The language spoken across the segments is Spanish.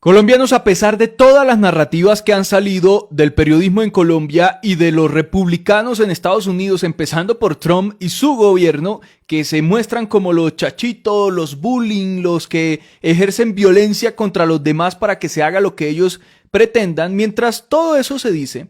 Colombianos, a pesar de todas las narrativas que han salido del periodismo en Colombia y de los republicanos en Estados Unidos, empezando por Trump y su gobierno, que se muestran como los chachitos, los bullying, los que ejercen violencia contra los demás para que se haga lo que ellos pretendan, mientras todo eso se dice,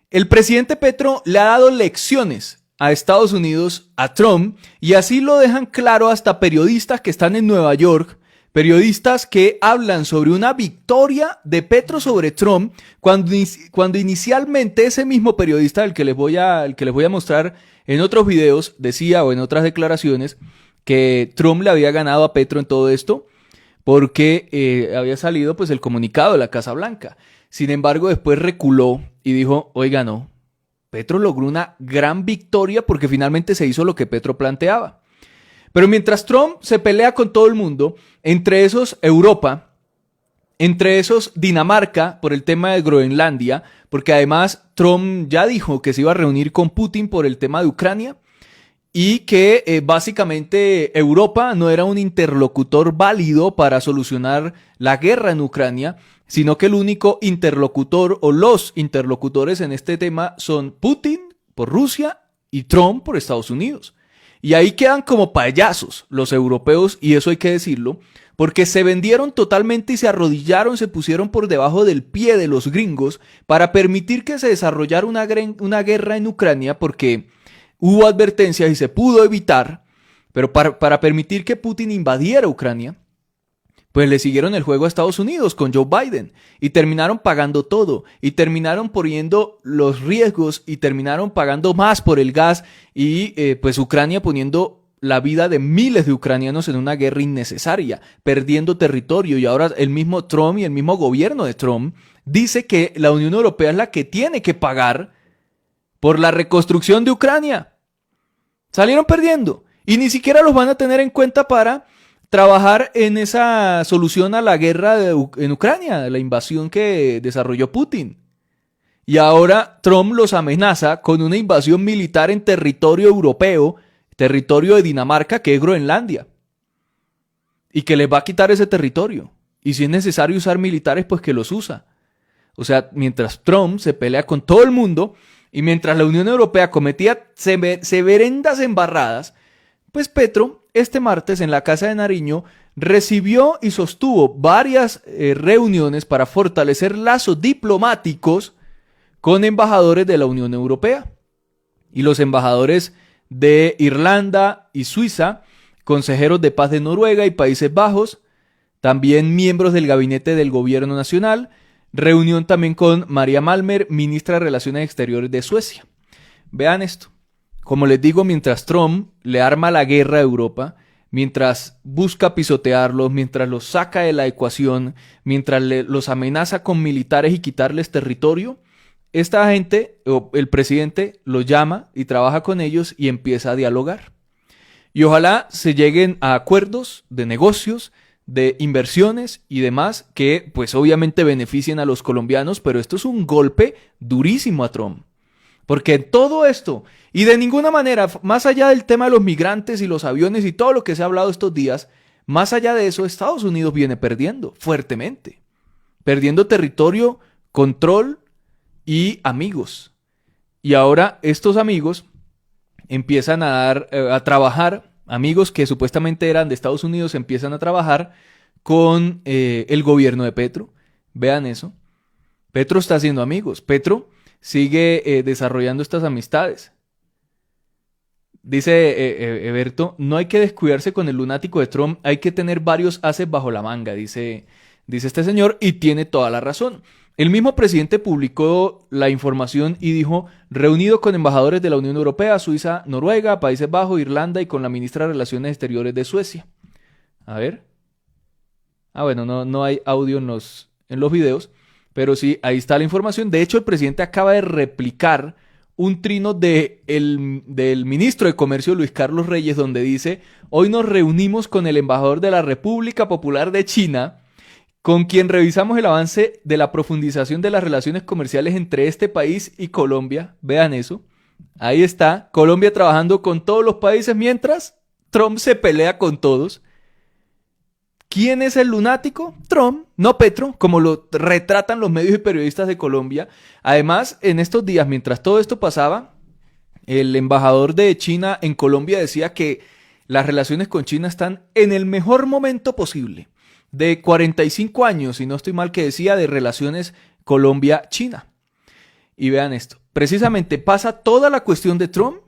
el presidente Petro le ha dado lecciones a Estados Unidos, a Trump, y así lo dejan claro hasta periodistas que están en Nueva York, periodistas que hablan sobre una victoria de Petro sobre Trump, cuando inicialmente ese mismo periodista, el que les voy a mostrar en otros videos, decía, o en otras declaraciones, que Trump le había ganado a Petro en todo esto, porque había salido pues el comunicado de la Casa Blanca. Sin embargo, después reculó y dijo, oiga, no, Petro logró una gran victoria porque finalmente se hizo lo que Petro planteaba. Pero mientras Trump se pelea con todo el mundo, entre esos Europa, entre esos Dinamarca por el tema de Groenlandia, porque además Trump ya dijo que se iba a reunir con Putin por el tema de Ucrania y que básicamente Europa no era un interlocutor válido para solucionar la guerra en Ucrania, sino que el único interlocutor o los interlocutores en este tema son Putin por Rusia y Trump por Estados Unidos. Y ahí quedan como payasos los europeos, y eso hay que decirlo, porque se vendieron totalmente y se arrodillaron, se pusieron por debajo del pie de los gringos para permitir que se desarrollara una guerra en Ucrania, porque hubo advertencias y se pudo evitar, pero para permitir que Putin invadiera Ucrania, pues le siguieron el juego a Estados Unidos con Joe Biden y terminaron pagando todo y terminaron poniendo los riesgos y terminaron pagando más por el gas y pues Ucrania poniendo la vida de miles de ucranianos en una guerra innecesaria, perdiendo territorio. Y ahora el mismo Trump y el mismo gobierno de Trump dice que la Unión Europea es la que tiene que pagar por la reconstrucción de Ucrania. Salieron perdiendo y ni siquiera los van a tener en cuenta para trabajar en esa solución a la guerra en Ucrania, la invasión que desarrolló Putin. Y ahora Trump los amenaza con una invasión militar en territorio europeo, territorio de Dinamarca, que es Groenlandia. Y que les va a quitar ese territorio. Y si es necesario usar militares, pues que los usa. O sea, mientras Trump se pelea con todo el mundo y mientras la Unión Europea cometía severendas embarradas, pues Petro, este martes en la Casa de Nariño, recibió y sostuvo varias reuniones para fortalecer lazos diplomáticos con embajadores de la Unión Europea. Y los embajadores de Irlanda y Suiza, consejeros de paz de Noruega y Países Bajos, también miembros del gabinete del gobierno nacional, reunión también con María Malmer, ministra de Relaciones Exteriores de Suecia. Vean esto. Como les digo, mientras Trump le arma la guerra a Europa, mientras busca pisotearlos, mientras los saca de la ecuación, mientras los amenaza con militares y quitarles territorio, esta gente, o el presidente, los llama y trabaja con ellos y empieza a dialogar. Y ojalá se lleguen a acuerdos de negocios, de inversiones y demás que pues obviamente beneficien a los colombianos, pero esto es un golpe durísimo a Trump. Porque todo esto, y de ninguna manera, más allá del tema de los migrantes y los aviones y todo lo que se ha hablado estos días, más allá de eso, Estados Unidos viene perdiendo fuertemente. Perdiendo territorio, control y amigos. Y ahora estos amigos empiezan a trabajar, amigos que supuestamente eran de Estados Unidos, empiezan a trabajar con el gobierno de Petro. Vean eso. Petro está haciendo amigos. Petro sigue desarrollando estas amistades. Dice Eberto, no hay que descuidarse con el lunático de Trump, hay que tener varios ases bajo la manga, dice este señor, y tiene toda la razón. El mismo presidente publicó la información y dijo, reunido con embajadores de la Unión Europea, Suiza, Noruega, Países Bajos, Irlanda y con la ministra de Relaciones Exteriores de Suecia. A ver. Bueno, no hay audio en los videos. Pero sí, ahí está la información. De hecho, el presidente acaba de replicar un trino del ministro de Comercio, Luis Carlos Reyes, donde dice, hoy nos reunimos con el embajador de la República Popular de China, con quien revisamos el avance de la profundización de las relaciones comerciales entre este país y Colombia. Vean eso. Ahí está, Colombia trabajando con todos los países mientras Trump se pelea con todos. ¿Quién es el lunático? Trump, no Petro, como lo retratan los medios y periodistas de Colombia. Además, en estos días, mientras todo esto pasaba, el embajador de China en Colombia decía que las relaciones con China están en el mejor momento posible. De 45 años, si no estoy mal, que decía de relaciones Colombia-China. Y vean esto, precisamente pasa toda la cuestión de Trump,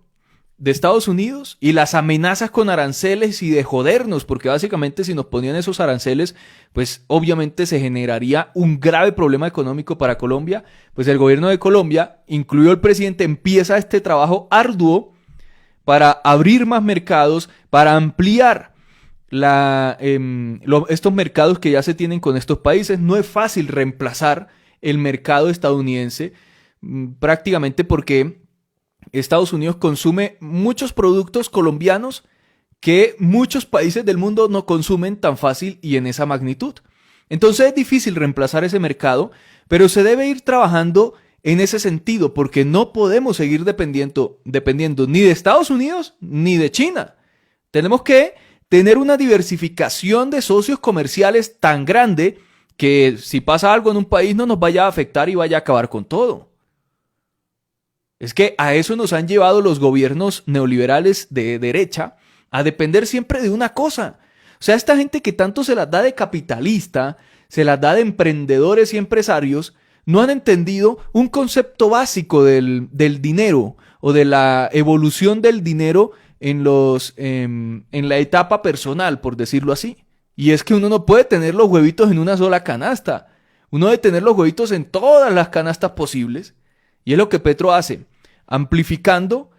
de Estados Unidos, y las amenazas con aranceles y de jodernos, porque básicamente si nos ponían esos aranceles, pues obviamente se generaría un grave problema económico para Colombia. Pues el gobierno de Colombia, incluido el presidente, empieza este trabajo arduo para abrir más mercados, para ampliar estos mercados que ya se tienen con estos países. No es fácil reemplazar el mercado estadounidense, prácticamente porque Estados Unidos consume muchos productos colombianos que muchos países del mundo no consumen tan fácil y en esa magnitud. Entonces es difícil reemplazar ese mercado, pero se debe ir trabajando en ese sentido, porque no podemos seguir dependiendo ni de Estados Unidos ni de China. Tenemos que tener una diversificación de socios comerciales tan grande que si pasa algo en un país no nos vaya a afectar y vaya a acabar con todo. Es que a eso nos han llevado los gobiernos neoliberales de derecha, a depender siempre de una cosa. O sea, esta gente que tanto se las da de capitalista, se las da de emprendedores y empresarios, no han entendido un concepto básico del dinero o de la evolución del dinero en la etapa personal, por decirlo así. Y es que uno no puede tener los huevitos en una sola canasta. Uno debe tener los huevitos en todas las canastas posibles. Y es lo que Petro hace, amplificando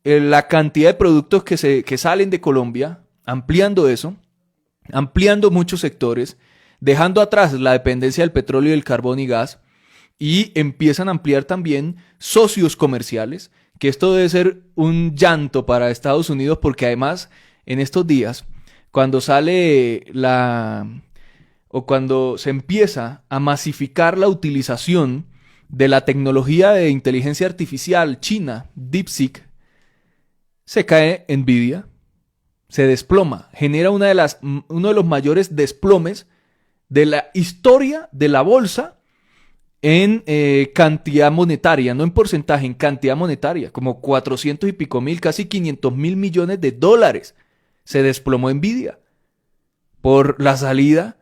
la cantidad de productos que salen de Colombia, ampliando eso, ampliando muchos sectores, dejando atrás la dependencia del petróleo, del carbón y gas, y empiezan a ampliar también socios comerciales, que esto debe ser un llanto para Estados Unidos, porque además en estos días, cuando cuando se empieza a masificar la utilización de la tecnología de inteligencia artificial china, DeepSeek, se cae Nvidia, se desploma, genera uno de los mayores desplomes de la historia de la bolsa en cantidad monetaria, no en porcentaje, en cantidad monetaria, como 400 y pico mil, casi 500 mil millones de dólares se desplomó Nvidia por la salida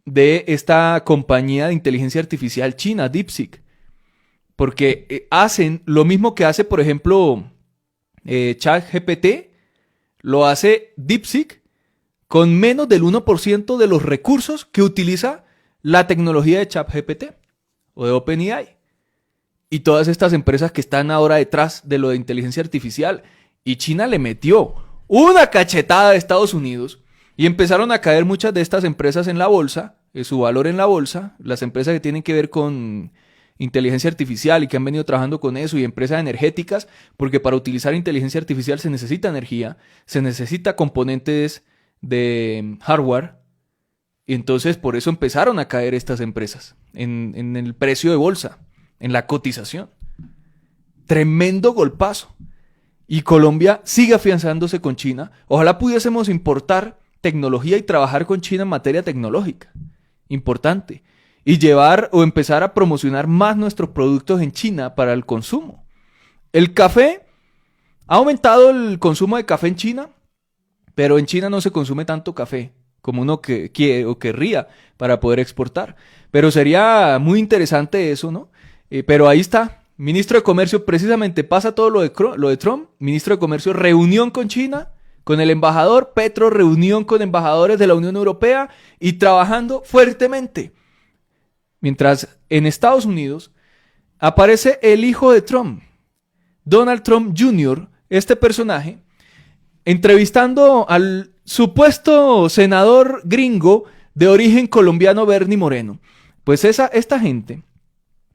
de esta compañía de inteligencia artificial china, DeepSeek. Porque hacen lo mismo que hace, por ejemplo, ChatGPT, lo hace DeepSeek con menos del 1% de los recursos que utiliza la tecnología de ChatGPT o de OpenAI. Y todas estas empresas que están ahora detrás de lo de inteligencia artificial. Y China le metió una cachetada a Estados Unidos y empezaron a caer muchas de estas empresas en la bolsa, su valor en la bolsa, las empresas que tienen que ver con inteligencia artificial y que han venido trabajando con eso, y empresas energéticas, porque para utilizar inteligencia artificial se necesita energía, se necesita componentes de hardware, y entonces por eso empezaron a caer estas empresas en el precio de bolsa, en la cotización. Tremendo golpazo. Y Colombia sigue afianzándose con China. Ojalá pudiésemos importar tecnología y trabajar con China en materia tecnológica. Importante. Y llevar o empezar a promocionar más nuestros productos en China para el consumo. El café, ha aumentado el consumo de café en China, pero en China no se consume tanto café como uno que quiere o querría para poder exportar. Pero sería muy interesante eso, ¿no? Pero ahí está, ministro de Comercio, precisamente pasa todo lo de Trump, ministro de Comercio, reunión con China, con el embajador, Petro, reunión con embajadores de la Unión Europea y trabajando fuertemente. Mientras en Estados Unidos aparece el hijo de Trump, Donald Trump Jr., este personaje, entrevistando al supuesto senador gringo de origen colombiano Bernie Moreno. Pues esta gente,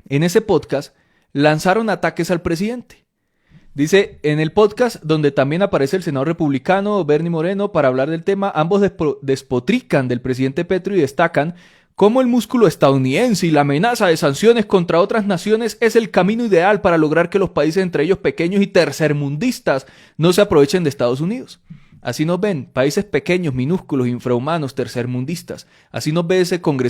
en ese podcast, lanzaron ataques al presidente. Dice, en el podcast donde también aparece el senador republicano Bernie Moreno para hablar del tema, ambos despotrican del presidente Petro y destacan cómo el músculo estadounidense y la amenaza de sanciones contra otras naciones es el camino ideal para lograr que los países, entre ellos pequeños y tercermundistas, no se aprovechen de Estados Unidos. así nos ven, países pequeños, minúsculos, infrahumanos, tercermundistas, así nos ve ese congresista